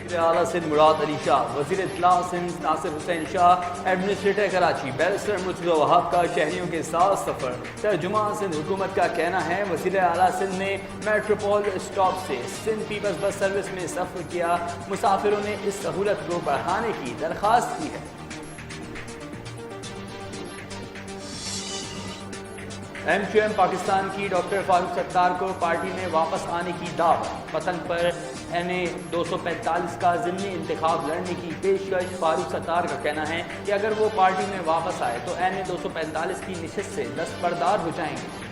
وزیر اعلیٰ سندھ مراد علی شاہ، وزیر اطلاع سندھ ناصر حسین شاہ، ایڈمنسٹریٹر کراچی بیرسٹر مرتضی وہاب کا شہریوں کے ساتھ سفر۔ ترجمان سندھ حکومت کا کہنا ہے وزیر اعلیٰ سندھ نے میٹروپول اسٹاپ سے سندھ پیپلز بس سروس میں سفر کیا، مسافروں نے اس سہولت کو بڑھانے کی درخواست کی ہے۔ ایم کیو ایم پاکستان کی ڈاکٹر فاروق ستار کو پارٹی میں واپس آنے کی دعوت۔ وطن پر NA 245 کا ضمنی انتخاب لڑنے کی پیشکش۔ فاروق ستار کا کہنا ہے کہ اگر وہ پارٹی میں واپس آئے تو NA 245 کی نشست سے دستبردار ہو جائیں گے۔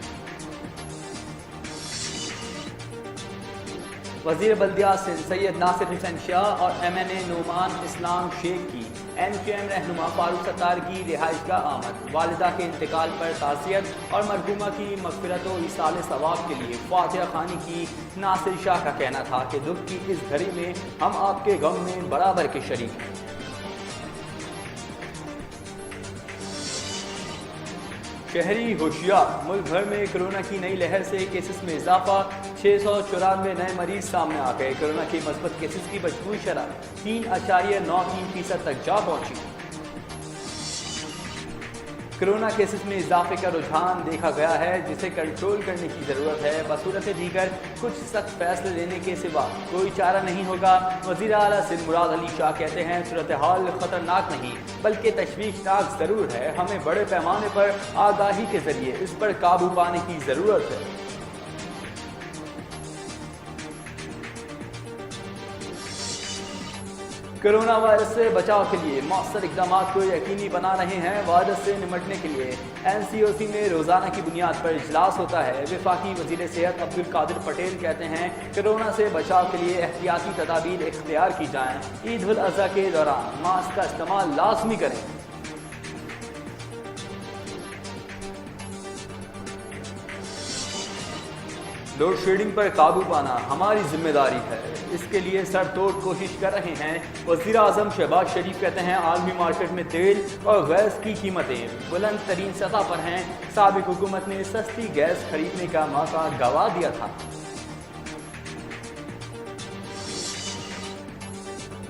وزیر بلدیات سندھ سید ناصر حسین شاہ اور MNA نعمان اسلام شیخ کی MQM رہنما فاروق ستار کی رہائش گاہ آمد۔ والدہ کے انتقال پر تعزیت اور مرحومہ کی مغفرت و ایصال ثواب کے لیے فاتحہ خوانی کی۔ ناصر شاہ کا کہنا تھا کہ دکھ کی اس گھڑی میں ہم آپ کے غم میں برابر کے شریک ہیں۔ شہری ہوشیار، ملک بھر میں کرونا کی نئی لہر سے کیسز میں اضافہ۔ 694 نئے مریض سامنے آ گئے۔ کرونا کے مثبت کیسز کی مجموعی شرح 3.93% تک جا پہنچی۔ کرونا کیسز میں اضافے کا رجحان دیکھا گیا ہے جسے کنٹرول کرنے کی ضرورت ہے۔ بصورت دیگر کچھ سخت فیصلے لینے کے سوا کوئی چارہ نہیں ہوگا۔ وزیر اعلیٰ سندھ مراد علی شاہ کہتے ہیں صورتحال خطرناک نہیں بلکہ تشویشناک ضرور ہے۔ ہمیں بڑے پیمانے پر آگاہی کے ذریعے اس پر قابو پانے کی ضرورت ہے۔ کرونا وائرس سے بچاؤ کے لیے مؤثر اقدامات کو یقینی بنا رہے ہیں۔ وائرس سے نمٹنے کے لیے NCOC میں روزانہ کی بنیاد پر اجلاس ہوتا ہے۔ وفاقی وزیر صحت عبدالقادر پٹیل کہتے ہیں کرونا سے بچاؤ کے لیے احتیاطی تدابیر اختیار کی جائیں۔ عید الاضحیٰ کے دوران ماسک کا استعمال لازمی کریں۔ لوڈ شیڈنگ پر قابو پانا ہماری ذمہ داری ہے، اس کے لیے سر توڑ کوشش کر رہے ہیں۔ وزیر اعظم شہباز شریف کہتے ہیں عالمی مارکیٹ میں تیل اور گیس کی قیمتیں بلند ترین سطح پر ہیں۔ سابق حکومت نے سستی گیس خریدنے کا موقع گنوا دیا تھا۔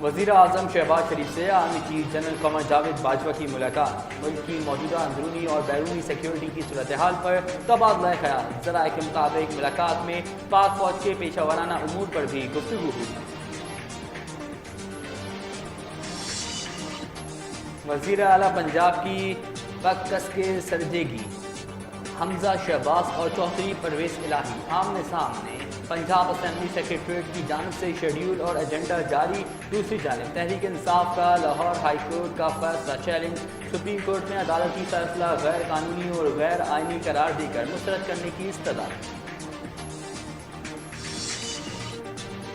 وزیر اعظم شہباز شریف سے army chief general Qamar Javed Bajwa کی ملاقات۔ ملک کی موجودہ اندرونی اور بیرونی سیکیورٹی کی صورتحال پر تبادلہ خیال۔ ذرائع کے مطابق ملاقات میں پاک فوج کے پیشہ ورانہ امور پر بھی گفتگو ہوئی۔ وزیر اعلیٰ پنجاب کی وقت کس کے سرجے گی۔ حمزہ شہباز اور چوہدری پرویز الہی آمنے سامنے۔ پنجاب اسمبلی سیکریٹریٹ کی جانب سے شیڈیول اور ایجنڈا جاری۔ دوسری جانب تحریک انصاف کا لاہور ہائی کورٹ کا فیصلہ چیلنج۔ سپریم کورٹ میں عدالتی فیصلہ غیر قانونی اور غیر آئینی قرار دے کر مسترد کرنے کی استدعا۔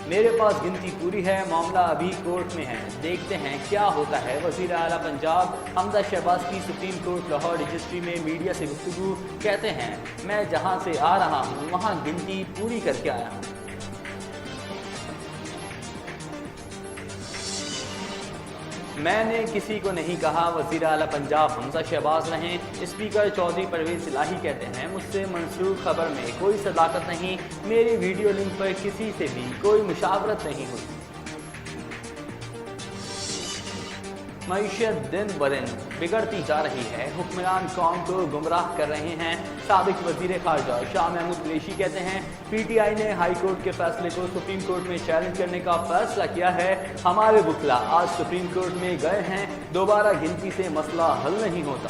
میرے پاس گنتی پوری ہے، معاملہ ابھی کورٹ میں ہے، دیکھتے ہیں کیا ہوتا ہے۔ وزیر اعلیٰ پنجاب حمزہ شہباز کی سپریم کورٹ لاہور رجسٹری میں میڈیا سے گفتگو۔ کہتے ہیں میں جہاں سے آ رہا ہوں وہاں گنتی پوری کر کے آیا ہوں۔ میں نے کسی کو نہیں کہا، وزیر اعلیٰ پنجاب حمزہ شہباز رہیں۔ اسپیکر چوہدری پرویز الہی کہتے ہیں مجھ سے منسوخ خبر میں کوئی صداقت نہیں، میری ویڈیو لنک پر کسی سے بھی کوئی مشاورت نہیں ہوئی۔ معیشت دن بدن بگڑتی جا رہی ہے، حکمران قوم کو گمراہ کر رہے ہیں۔ سابق وزیر خارجہ شاہ محمود قریشی کہتے ہیں PTI نے ہائی کورٹ کے فیصلے کو سپریم کورٹ میں چیلنج کرنے کا فیصلہ کیا ہے۔ ہمارے وکلا آج سپریم کورٹ میں گئے ہیں، دوبارہ گنتی سے مسئلہ حل نہیں ہوتا۔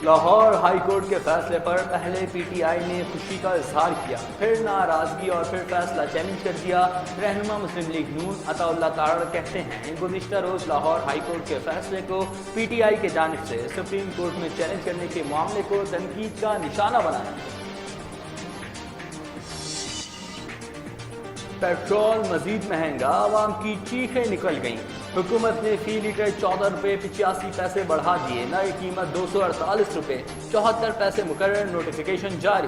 لاہور ہائی کورٹ کے فیصلے پر پہلے PTI نے خوشی کا اظہار کیا، پھر ناراضگی اور پھر فیصلہ چیلنج کر دیا۔ رہنما مسلم لیگ نون عطا اللہ تارڑ کہتے ہیں گزشتہ روز لاہور ہائی کورٹ کے فیصلے کو PTI کی جانب سے سپریم کورٹ میں چیلنج کرنے کے معاملے کو تنقید کا نشانہ بنایا۔ پیٹرول مزید مہنگا، عوام کی چیخیں نکل گئیں۔ حکومت نے فی لیٹر 14 روپے 85 پیسے بڑھا دیے، نئی قیمت 248 روپے 74 پیسے مقرر، نوٹیفیکیشن جاری۔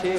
6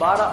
12